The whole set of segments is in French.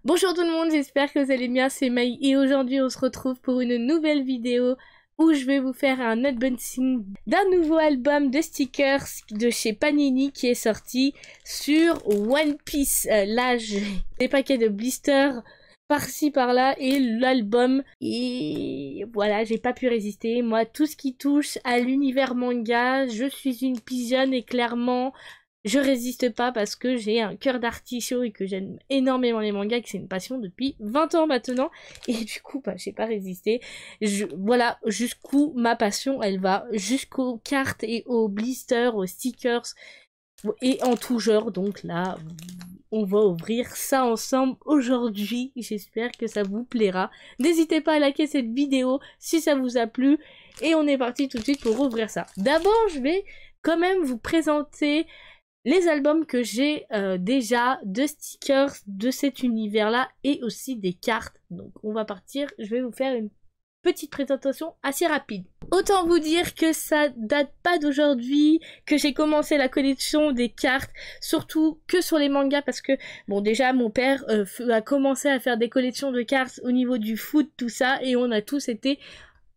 Bonjour tout le monde, j'espère que vous allez bien, c'est Maï et aujourd'hui on se retrouve pour une nouvelle vidéo où je vais vous faire un unboxing d'un nouveau album de stickers de chez Panini qui est sorti sur One Piece. Là j'ai des paquets de blisters par-ci par-là et l'album, et voilà, j'ai pas pu résister. Moi, tout ce qui touche à l'univers manga, je suis une pigeonne et clairement je résiste pas parce que j'ai un cœur d'artichaut et que j'aime énormément les mangas, que c'est une passion depuis 20 ans maintenant. Et du coup, j'ai pas résisté. Voilà jusqu'où ma passion, elle va. Jusqu'aux cartes et aux blisters, aux stickers et en tout genre. Donc là, on va ouvrir ça ensemble aujourd'hui. J'espère que ça vous plaira. N'hésitez pas à liker cette vidéo si ça vous a plu. Et on est parti tout de suite pour ouvrir ça. D'abord, je vais quand même vous présenter les albums que j'ai déjà de stickers de cet univers-là et aussi des cartes. Donc on va partir, je vais vous faire une petite présentation assez rapide. Autant vous dire que ça date pas d'aujourd'hui, que j'ai commencé la collection des cartes, surtout que sur les mangas, parce que, bon, déjà, mon père a commencé à faire des collections de cartes au niveau du foot, tout ça, et on a tous été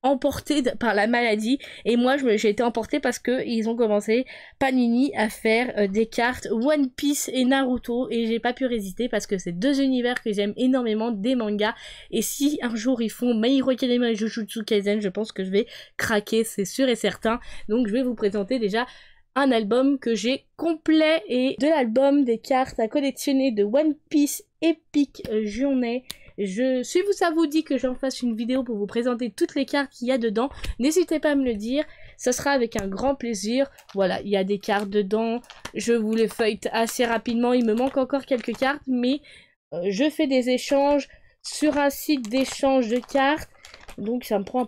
emporté par la maladie, et moi j'ai été emportée parce que ils ont commencé, Panini, à faire des cartes One Piece et Naruto, et j'ai pas pu résister parce que c'est deux univers que j'aime énormément des mangas, et si un jour ils font My Hero Academia et Jujutsu Kaisen, je pense que je vais craquer, c'est sûr et certain. Donc je vais vous présenter déjà un album que j'ai complet, et de l'album des cartes à collectionner de One Piece Epic Journey. Si ça vous dit que j'en fasse une vidéo pour vous présenter toutes les cartes qu'il y a dedans, n'hésitez pas à me le dire, ça sera avec un grand plaisir. Voilà, il y a des cartes dedans, je vous les feuillete assez rapidement, il me manque encore quelques cartes, mais je fais des échanges sur un site d'échange de cartes, donc ça me prend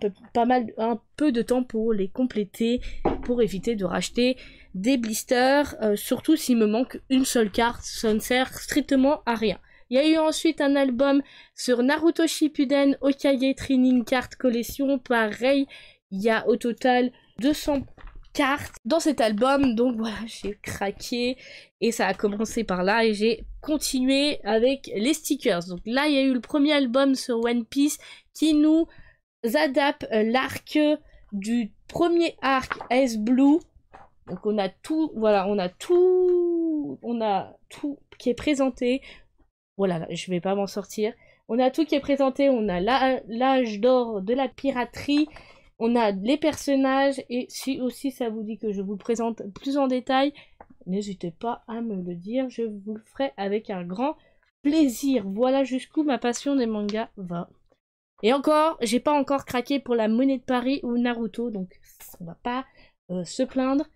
un peu de temps pour les compléter, pour éviter de racheter des blisters, surtout s'il me manque une seule carte, ça ne sert strictement à rien. Il y a eu ensuite un album sur Naruto Shippuden Hokage Training Card Collection. Pareil, il y a au total 200 cartes dans cet album. Donc voilà, j'ai craqué et ça a commencé par là et j'ai continué avec les stickers. Donc là, il y a eu le premier album sur One Piece qui nous adapte l'arc du premier arc Ice Blue. Donc on a tout, voilà, on a tout qui est présenté. Voilà, je vais pas m'en sortir. On a tout qui est présenté, on a l'âge d'or de la piraterie, on a les personnages, et si aussi ça vous dit que je vous le présente plus en détail, n'hésitez pas à me le dire, je vous le ferai avec un grand plaisir. Voilà jusqu'où ma passion des mangas va. Et encore, j'ai pas encore craqué pour la Monnaie de Paris ou Naruto, donc on va pas se plaindre.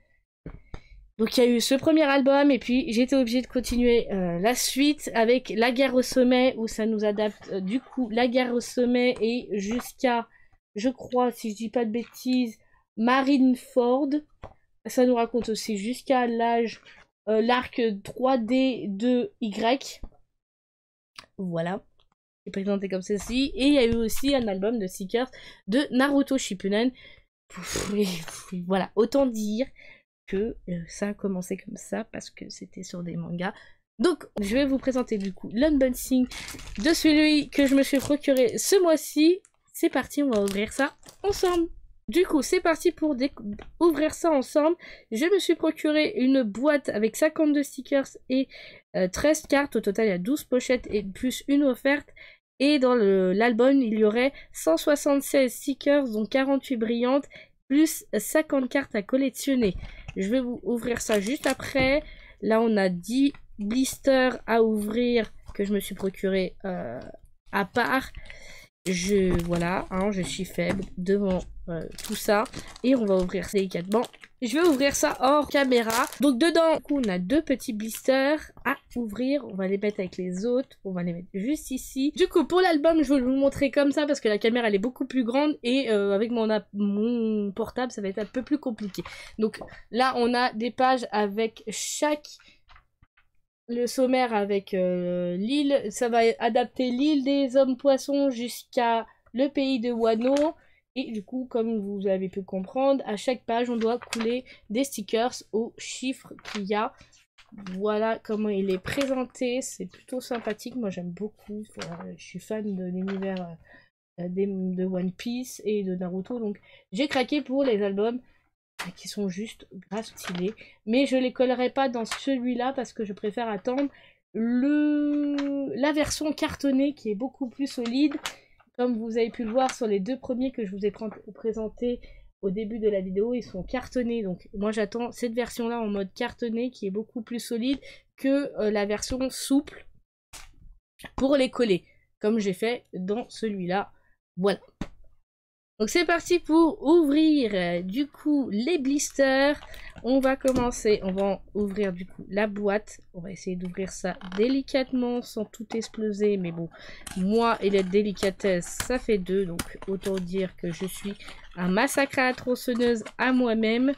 Donc il y a eu ce premier album et puis j'étais obligée de continuer la suite avec La Guerre au Sommet, où ça nous adapte du coup La Guerre au Sommet et jusqu'à, je crois, si je dis pas de bêtises, Marineford. Ça nous raconte aussi jusqu'à l'arc 3D de Y. Voilà, c'est présenté comme ceci. Et il y a eu aussi un album de stickers de Naruto Shippuden. Voilà, autant dire que ça a commencé comme ça parce que c'était sur des mangas. Donc je vais vous présenter du coup l'unboxing de celui que je me suis procuré ce mois-ci. C'est parti, on va ouvrir ça ensemble. Du coup c'est parti pour ouvrir ça ensemble. Je me suis procuré une boîte avec 52 stickers et 13 cartes. Au total il y a 12 pochettes et plus une offerte. Et dans l'album il y aurait 176 stickers dont 48 brillantes plus 50 cartes à collectionner. Je vais vous ouvrir ça juste après. Là, on a 10 blisters à ouvrir que je me suis procuré à part. Voilà, hein, je suis faible devant tout ça. Et on va ouvrir ça délicatement. Je vais ouvrir ça hors caméra. Donc dedans, du coup, on a deux petits blisters à ouvrir. On va les mettre avec les autres. On va les mettre juste ici. Du coup, pour l'album, je vais vous le montrer comme ça parce que la caméra, elle est beaucoup plus grande. Et avec mon portable, ça va être un peu plus compliqué. Donc là, on a des pages avec le sommaire avec l'île. Ça va adapter l'île des hommes poissons jusqu'à le pays de Wano. Et du coup, comme vous avez pu comprendre, à chaque page, on doit couler des stickers aux chiffres qu'il y a. Voilà comment il est présenté, c'est plutôt sympathique, moi j'aime beaucoup, je suis fan de l'univers de One Piece et de Naruto, donc j'ai craqué pour les albums qui sont juste grave stylés, mais je les collerai pas dans celui-là parce que je préfère attendre la version cartonnée qui est beaucoup plus solide, comme vous avez pu le voir sur les deux premiers que je vous ai présentés au début de la vidéo, ils sont cartonnés, donc moi j'attends cette version là en mode cartonné qui est beaucoup plus solide que la version souple pour les coller, comme j'ai fait dans celui-là. Voilà. Donc c'est parti pour ouvrir du coup les blisters. On va commencer, on va ouvrir du coup la boîte. On va essayer d'ouvrir ça délicatement sans tout exploser. Mais bon, moi et la délicatesse, ça fait deux. Donc autant dire que je suis un massacre à la tronçonneuse à moi-même.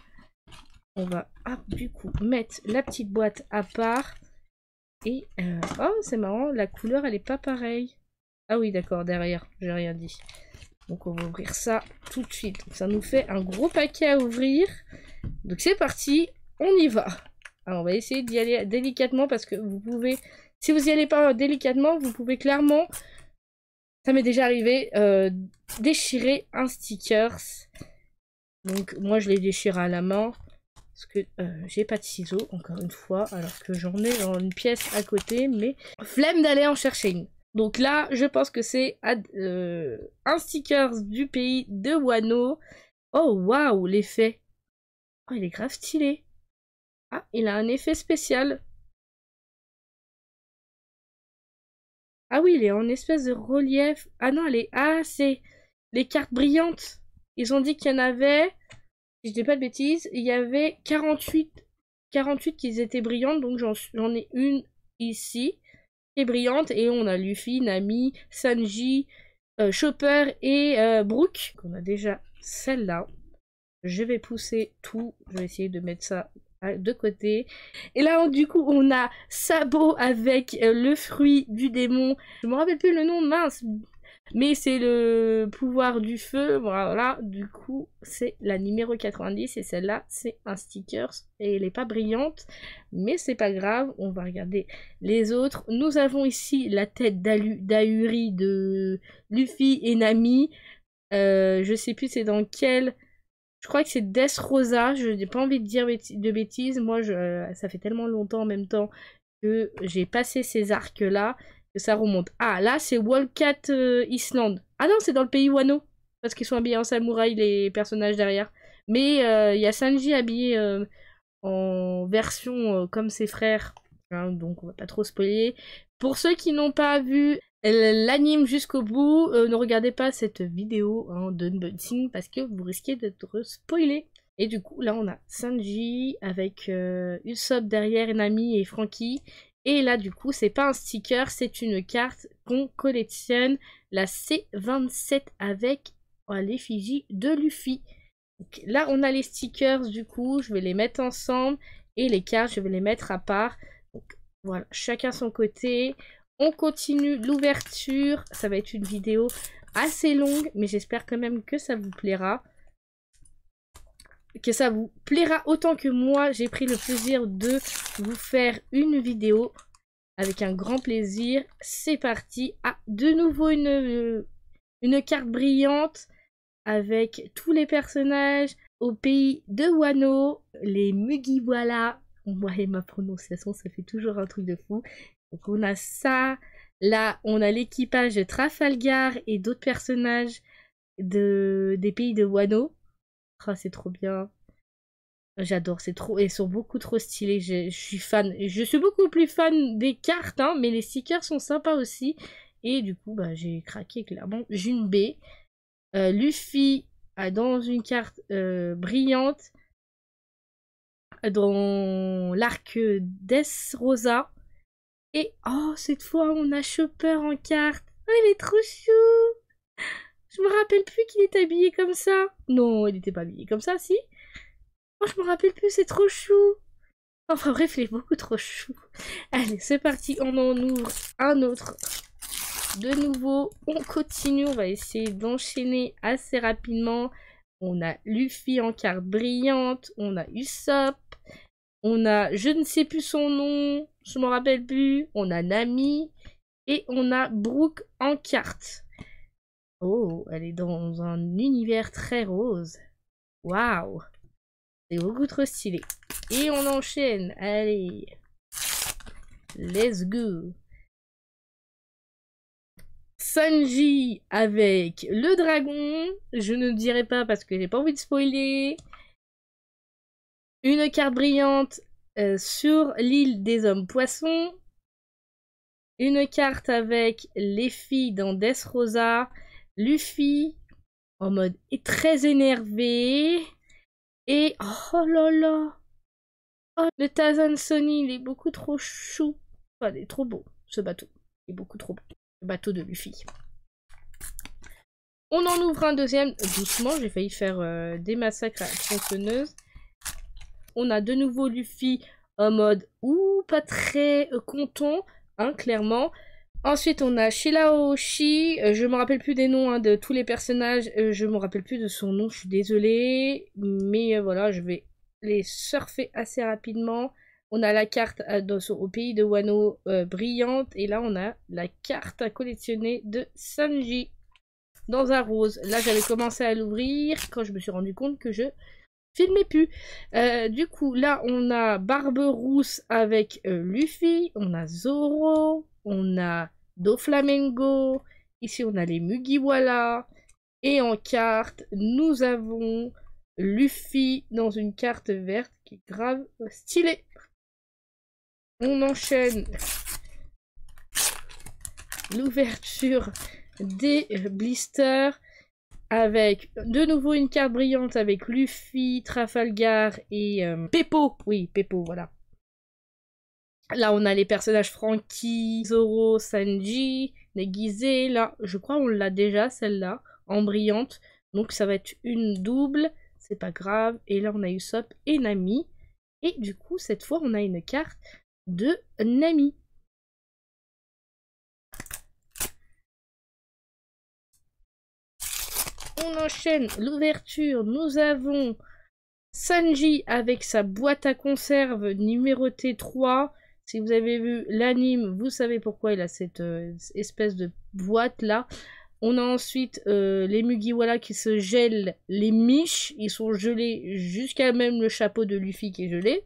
On va du coup mettre la petite boîte à part. Et oh c'est marrant, la couleur elle est pas pareille. Ah oui d'accord, derrière, j'ai rien dit. Donc on va ouvrir ça tout de suite. Donc ça nous fait un gros paquet à ouvrir. Donc c'est parti, on y va. Alors on va essayer d'y aller délicatement parce que vous pouvez... Si vous n'y allez pas délicatement, vous pouvez clairement... Ça m'est déjà arrivé, déchirer un stickers. Donc moi je l'ai déchiré à la main. Parce que j'ai pas de ciseaux, encore une fois. Alors que j'en ai dans une pièce à côté. Mais flemme d'aller en chercher une. Donc là, je pense que c'est un sticker du pays de Wano. Oh, waouh, l'effet. Oh, il est grave stylé. Ah, il a un effet spécial. Ah oui, il est en espèce de relief. Ah non, ah, c'est les cartes brillantes. Ils ont dit qu'il y en avait, si je dis pas de bêtises, il y avait 48 qui étaient brillantes. Donc j'en ai une ici. Brillante, et on a Luffy, Nami, Sanji, Chopper et Brook. On a déjà celle-là. Je vais pousser tout. Je vais essayer de mettre ça de côté. Et là, du coup, on a Sabo avec le fruit du démon. Je me rappelle plus le nom, mince. Mais c'est le pouvoir du feu. Voilà, du coup, c'est la numéro 90. Et celle-là, c'est un sticker. Et elle n'est pas brillante. Mais c'est pas grave. On va regarder les autres. Nous avons ici la tête d'Ahuri de Luffy et Nami. Je sais plus c'est dans quel... Je crois que c'est Dressrosa. Je n'ai pas envie de dire de bêtises. Moi, ça fait tellement longtemps en même temps que j'ai passé ces arcs-là. Ça remonte. Ah, là, c'est Wildcat Island. Ah non, c'est dans le pays Wano. Parce qu'ils sont habillés en samouraï, les personnages derrière. Mais il y a Sanji habillé en version comme ses frères. Hein, donc, on va pas trop spoiler. Pour ceux qui n'ont pas vu l'anime jusqu'au bout, ne regardez pas cette vidéo d'unboxing parce que vous risquez d'être spoilé. Et du coup, là, on a Sanji avec Usopp derrière, Nami et Franky. Et là, du coup, c'est pas un sticker, c'est une carte qu'on collectionne, la C27 avec l'effigie de Luffy. Donc, là, on a les stickers, du coup, je vais les mettre ensemble. Et les cartes, je vais les mettre à part. Donc, voilà, chacun son côté. On continue l'ouverture. Ça va être une vidéo assez longue, mais j'espère quand même que ça vous plaira. Que ça vous plaira autant que moi. J'ai pris le plaisir de vous faire une vidéo avec un grand plaisir. C'est parti. Ah, de nouveau une carte brillante avec tous les personnages au pays de Wano. Les Mugiwara. Ouais, ma prononciation, ça fait toujours un truc de fou. Donc on a ça. Là, on a l'équipage de Trafalgar et d'autres personnages des pays de Wano. Oh, c'est trop bien. J'adore, c'est trop... Ils sont beaucoup trop stylés, je suis fan. Je suis beaucoup plus fan des cartes, hein, mais les stickers sont sympas aussi. Et du coup, bah, j'ai craqué clairement. Junbe. Luffy dans une carte brillante. Dans l'arc Dressrosa. Et oh, cette fois, on a Chopper en carte. Oh, il est trop chou. Je me rappelle plus qu'il est habillé comme ça. Non, il n'était pas habillé comme ça, si. Oh, je me rappelle plus, c'est trop chou. Enfin bref, il est beaucoup trop chou. Allez, c'est parti, on en ouvre un autre. De nouveau, on continue, on va essayer d'enchaîner assez rapidement. On a Luffy en carte brillante, on a Usopp, On a, je ne sais plus son nom, je me rappelle plus. On a Nami et on a Brooke en carte. Oh, elle est dans un univers très rose. Waouh, c'est beaucoup trop stylé. Et on enchaîne, allez. Let's go. Sanji avec le dragon. Je ne dirai pas parce que j'ai pas envie de spoiler. Une carte brillante sur l'île des hommes poissons. Une carte avec les filles dans Dressrosa. Luffy en mode très énervé. Et oh là là. Oh, le Tazan Sony, il est beaucoup trop chou. Enfin, il est trop beau, ce bateau. Il est beaucoup trop beau. Le bateau de Luffy. On en ouvre un deuxième. Doucement, j'ai failli faire des massacres à la tronçonneuse. On a de nouveau Luffy en mode pas très content, hein, clairement. Ensuite, on a Shirahoshi. Je me rappelle plus des noms de tous les personnages. Je me rappelle plus de son nom, je suis désolée. Mais voilà, je vais les surfer assez rapidement. On a la carte au pays de Wano brillante. Et là, on a la carte à collectionner de Sanji dans un rose. Là, j'avais commencé à l'ouvrir quand je me suis rendu compte que je filmais plus. Du coup, là, on a Barberousse avec Luffy. On a Zoro. On a Doflamingo. Ici, on a les Mugiwara. Et en carte, nous avons Luffy dans une carte verte qui est grave stylée. On enchaîne l'ouverture des blisters avec de nouveau une carte brillante avec Luffy, Trafalgar et Peppo. Oui, Peppo, voilà. Là, on a les personnages Franky, Zoro, Sanji, déguisés. Là, je crois on l'a déjà, celle-là, en brillante. Donc, ça va être une double. C'est pas grave. Et là, on a Usopp et Nami. Et du coup, cette fois, on a une carte de Nami. On enchaîne l'ouverture. Nous avons Sanji avec sa boîte à conserve numérotée 3. Si vous avez vu l'anime, vous savez pourquoi il a cette espèce de boîte là. On a ensuite les Mugiwara qui se gèlent, les miches, ils sont gelés jusqu'à même le chapeau de Luffy qui est gelé.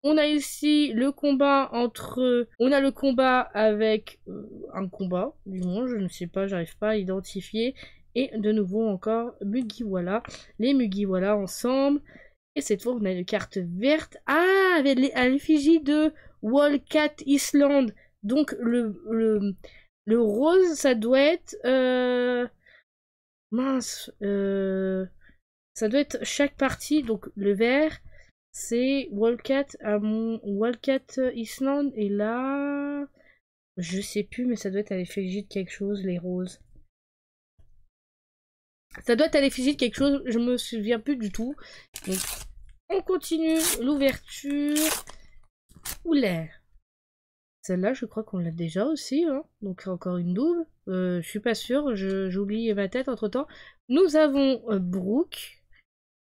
On a ici le combat entre... On a le combat avec un combat, du moins, je ne sais pas, j'arrive pas à identifier. Et de nouveau encore Mugiwara, les Mugiwara ensemble. Et cette fois, on a une carte verte. Ah, avec à l'effigie de Wildcat Island. Donc, le rose, ça doit être... mince. Ça doit être chaque partie. Donc, le vert, c'est Wildcat Island. Et là... Je sais plus, mais ça doit être à l'effigie de quelque chose, les roses. Ça doit être à l'effigie de quelque chose, je me souviens plus du tout. Donc, on continue l'ouverture. Oula. Celle-là, je crois qu'on l'a déjà aussi. Hein. Donc, encore une double. Je suis pas sûre, j'oublie ma tête entre temps. Nous avons Brooke.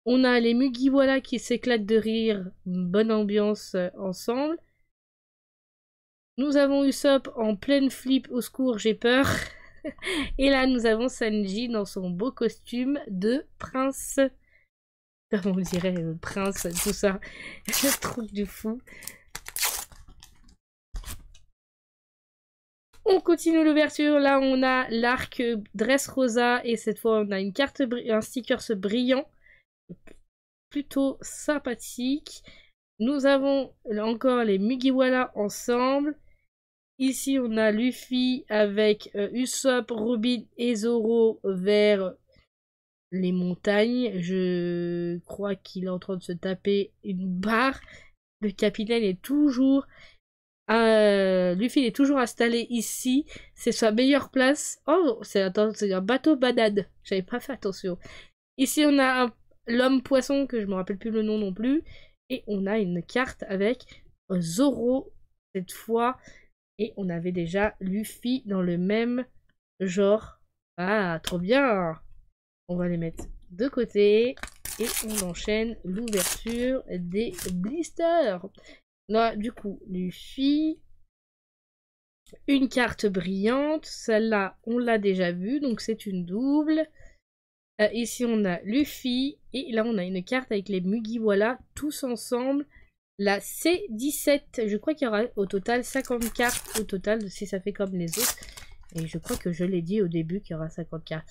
On a les Mugiwara qui s'éclatent de rire. Bonne ambiance ensemble. Nous avons Usopp en pleine flip. Au secours, j'ai peur. Et là, nous avons Sanji dans son beau costume de prince. Comment on dirait prince, tout ça. Le truc du fou. On continue l'ouverture. Là, on a l'arc Dressrosa. Et cette fois, on a une carte, un sticker brillant. Plutôt sympathique. Nous avons encore les Mugiwara ensemble. Ici, on a Luffy avec Usopp, Robin et Zoro vers les montagnes. Je crois qu'il est en train de se taper une barre. Le capitaine est toujours... Luffy est toujours installé ici. C'est sa meilleure place. Oh, c'est un bateau banane. J'avais pas fait attention. Ici, on a l'homme poisson, que je me rappelle plus le nom non plus. Et on a une carte avec Zoro, cette fois... Et on avait déjà Luffy dans le même genre. Ah, trop bien! On va les mettre de côté. et on enchaîne l'ouverture des blisters. Là, du coup, Luffy, une carte brillante, celle-là, on l'a déjà vue, donc c'est une double. Ici, on a Luffy, et là, on a une carte avec les Mugiwara, tous ensemble. La C17, je crois qu'il y aura au total 50 cartes au total, si ça fait comme les autres. Et je crois que je l'ai dit au début qu'il y aura 50 cartes.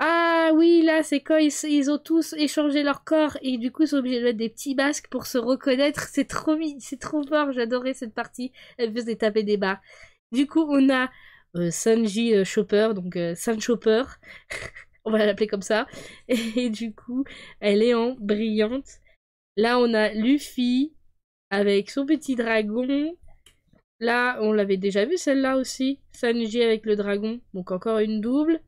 Ah oui, là, c'est quand ils ont tous échangé leur corps et du coup, ils sont obligés de mettre des petits masques pour se reconnaître. C'est trop fort, j'adorais cette partie. Elle faisait taper des barres. Du coup, on a Sanji Chopper, donc San Chopper. On va l'appeler comme ça. Et du coup, elle est en brillante. Là, on a Luffy avec son petit dragon. Là, on l'avait déjà vu celle-là aussi. Sanji avec le dragon. Donc encore une double.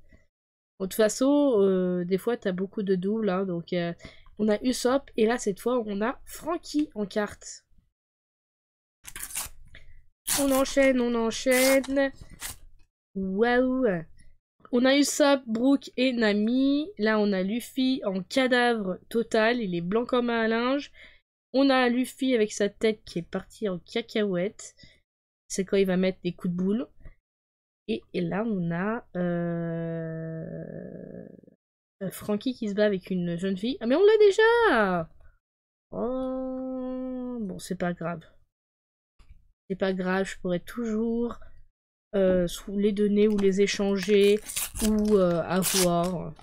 Bon, de toute façon, des fois, t'as beaucoup de doubles. Hein, donc, on a Usopp. Et là, cette fois, on a Franky en carte. On enchaîne, on enchaîne. Waouh. On a Usopp, Brook et Nami. Là, on a Luffy en cadavre total. Il est blanc comme un linge. On a Luffy avec sa tête qui est partie en cacahuète. C'est quand il va mettre des coups de boule. Et là, on a Franky qui se bat avec une jeune fille. Ah, mais on l'a déjà! Oh, bon, c'est pas grave. C'est pas grave, je pourrais toujours les donner ou les échanger ou avoir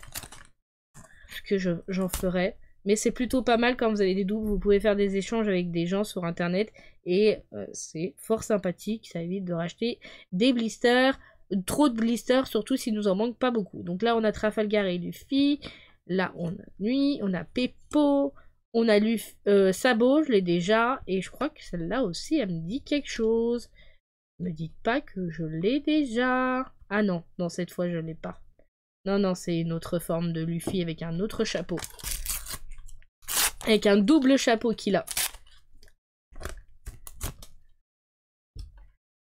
ce que j'en ferai. Mais c'est plutôt pas mal quand vous avez des doubles, vous pouvez faire des échanges avec des gens sur internet et c'est fort sympathique, ça évite de racheter des blisters, trop de blisters, surtout s'il nous en manque pas beaucoup. Donc là on a Trafalgar et Luffy, là on a Nuit, on a Peppo, on a Sabo, je l'ai déjà, et je crois que celle-là aussi elle me dit quelque chose. Ne me dites pas que je l'ai déjà. Ah non, non cette fois je l'ai pas. Non, non, c'est une autre forme de Luffy avec un autre chapeau. Avec un double chapeau qu'il a.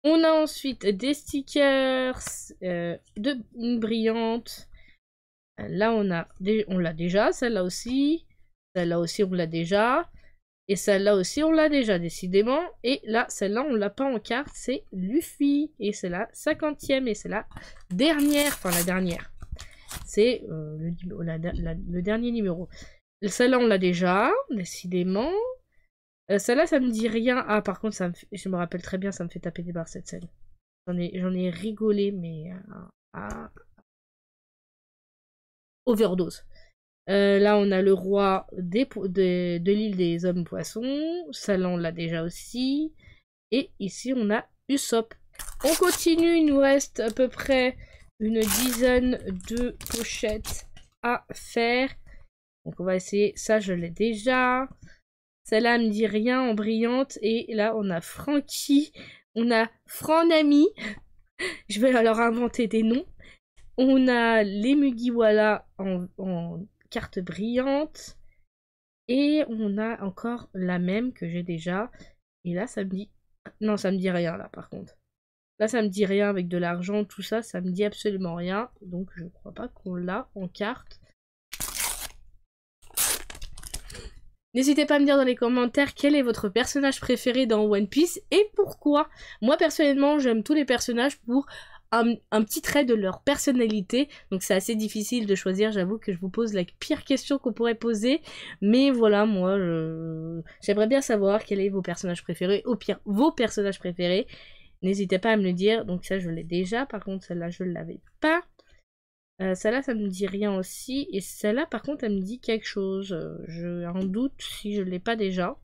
On a ensuite des stickers de brillante. Là, on l'a déjà. Celle-là aussi. Celle-là aussi, on l'a déjà. Et celle-là aussi, on l'a déjà, décidément. Et là, celle-là, on l'a pas en carte. C'est Luffy. Et c'est la 50e. Et c'est la dernière. Enfin, la dernière. C'est le dernier numéro. Celle-là, on l'a déjà, décidément. Celle-là, ça me dit rien. Ah, par contre, je me rappelle très bien, ça me fait taper des barres, cette scène. J'en ai rigolé, mais... overdose. Là, on a le roi de l'île des hommes poissons. Celle-là, on l'a déjà aussi. Et ici, on a Usopp. On continue, il nous reste à peu près une dizaine de pochettes à faire. Donc on va essayer, ça je l'ai déjà. Celle-là me dit rien en brillante. Et là on a Franky, on a Franami. Je vais alors inventer des noms. On a les Mugiwara en carte brillante. Et on a encore la même que j'ai déjà. Et là ça me dit... Non, ça me dit rien là par contre. Là ça me dit rien avec de l'argent, tout ça, ça me dit absolument rien. Donc je crois pas qu'on l'a en carte. N'hésitez pas à me dire dans les commentaires quel est votre personnage préféré dans One Piece et pourquoi. Moi personnellement j'aime tous les personnages pour un petit trait de leur personnalité. Donc c'est assez difficile de choisir, j'avoue que je vous pose la pire question qu'on pourrait poser. Mais voilà, moi j'aimerais bien savoir quel est vos personnages préférés, au pire vos personnages préférés. N'hésitez pas à me le dire, donc ça je l'ai déjà, par contre celle-là je ne l'avais pas. Celle-là, ça me dit rien aussi. Et celle-là, par contre, elle me dit quelque chose. J'ai un doute si je ne l'ai pas déjà.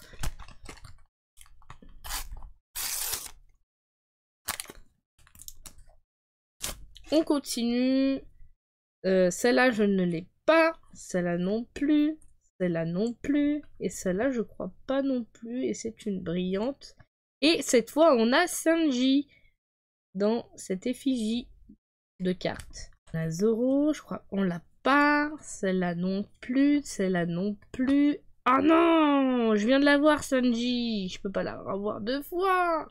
On continue. Celle-là, je ne l'ai pas. Celle-là non plus. Celle-là non plus. Et celle-là, je crois pas non plus. Et c'est une brillante. Et cette fois, on a Sanji dans cette effigie de cartes. On a Zoro, je crois on l'a pas. Celle-là non plus. Celle-là non plus. Ah non, je viens de la voir, Sanji. Je peux pas la revoir 2 fois.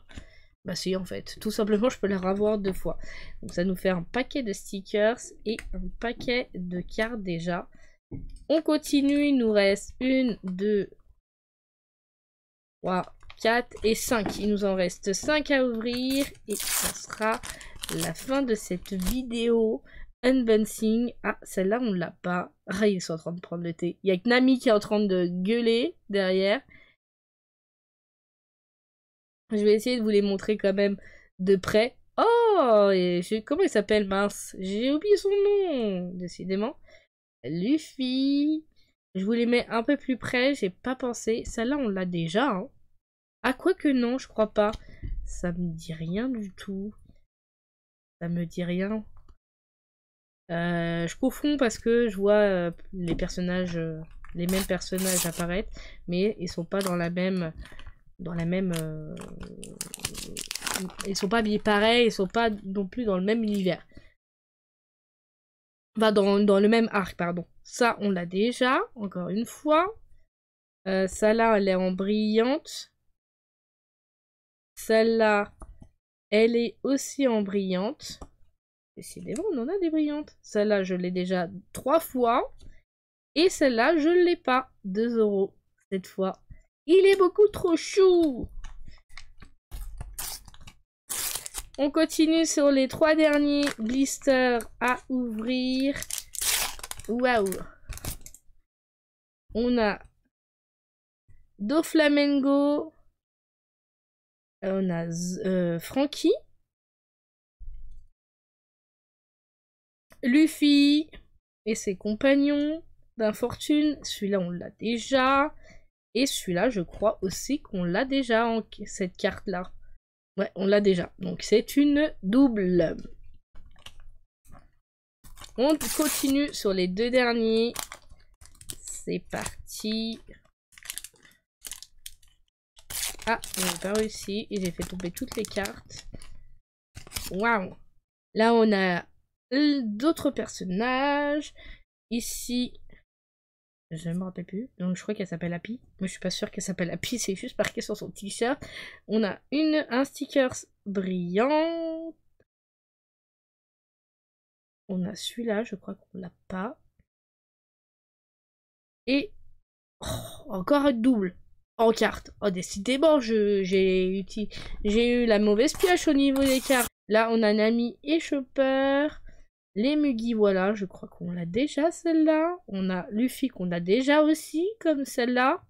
Bah si, en fait. Tout simplement, je peux la revoir 2 fois. Donc ça nous fait un paquet de stickers et un paquet de cartes déjà. On continue, il nous reste 1, 2, 3, 4 et 5. Il nous en reste 5 à ouvrir et ça sera la fin de cette vidéo unboxing. Ah, celle-là, on l'a pas. Ah, ils sont en train de prendre le thé. Il y a que Nami qui est en train de gueuler derrière. Je vais essayer de vous les montrer quand même de près. Oh, et comment il s'appelle, mince? J'ai oublié son nom, décidément. Luffy. Je vous les mets un peu plus près, j'ai pas pensé. Celle-là, on l'a déjà. Hein. Ah, quoique non, je crois pas. Ça me dit rien du tout. Ça me dit rien. Je confonds parce que je vois les personnages, les mêmes personnages apparaître, mais ils sont pas dans la même, ils sont pas habillés pareil, ils sont pas non plus dans le même univers. Enfin, dans le même arc, pardon. Ça, on l'a déjà, encore une fois. Celle-là, elle est en brillante. Celle-là, elle est aussi en brillante. Décidément, on en a des brillantes. Celle-là, je l'ai déjà 3 fois. Et celle-là, je ne l'ai pas. 2 € cette fois. Il est beaucoup trop chou. On continue sur les 3 derniers blisters à ouvrir. Waouh. On a Doflamingo. On a Franky. Luffy et ses compagnons d'infortune. Celui-là, on l'a déjà. Et celui-là, je crois aussi qu'on l'a déjà, cette carte-là. Ouais, on l'a déjà. Donc, c'est une double. On continue sur les 2 derniers. C'est parti. Ah, on n'a pas réussi. Et j'ai fait tomber toutes les cartes. Waouh. Là, on a d'autres personnages. Ici, je ne me rappelle plus. Donc, je crois qu'elle s'appelle Happy. Mais je suis pas sûre qu'elle s'appelle Happy. C'est juste marqué sur son t-shirt. On a un sticker brillant. On a celui-là. Je crois qu'on l'a pas. Et encore un double en carte. Oh, décidément, j'ai eu la mauvaise pioche au niveau des cartes. Là, on a Nami et Chopper. Les Mugi, voilà, je crois qu'on l'a déjà celle-là. On a Luffy qu'on a déjà aussi, comme celle-là.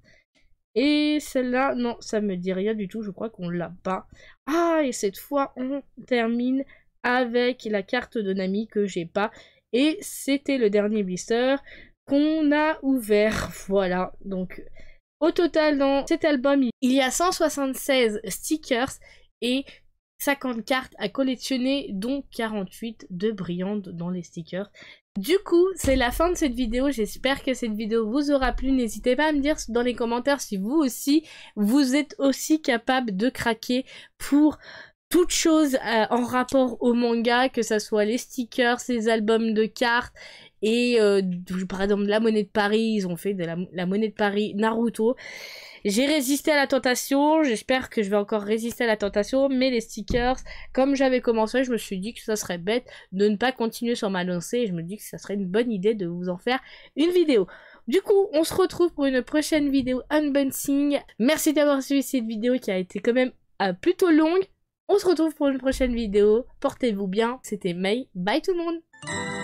Et celle-là, non, ça me dit rien du tout, je crois qu'on l'a pas. Ah, et cette fois, on termine avec la carte de Nami que j'ai pas. Et c'était le dernier blister qu'on a ouvert. Voilà, donc au total, dans cet album, il y a 176 stickers et 50 cartes à collectionner, dont 48 de brillantes dans les stickers. Du coup, c'est la fin de cette vidéo. J'espère que cette vidéo vous aura plu. N'hésitez pas à me dire dans les commentaires si vous aussi, vous êtes aussi capable de craquer pour toute chose en rapport au manga, que ça soit les stickers, les albums de cartes et par exemple la monnaie de Paris. Ils ont fait de la monnaie de Paris Naruto. J'ai résisté à la tentation, j'espère que je vais encore résister à la tentation, mais les stickers, comme j'avais commencé, je me suis dit que ça serait bête de ne pas continuer sur ma lancée, et je me dis que ça serait une bonne idée de vous en faire une vidéo. Du coup, on se retrouve pour une prochaine vidéo unboxing. Merci d'avoir suivi cette vidéo qui a été quand même plutôt longue. On se retrouve pour une prochaine vidéo. Portez-vous bien, c'était May. Bye tout le monde!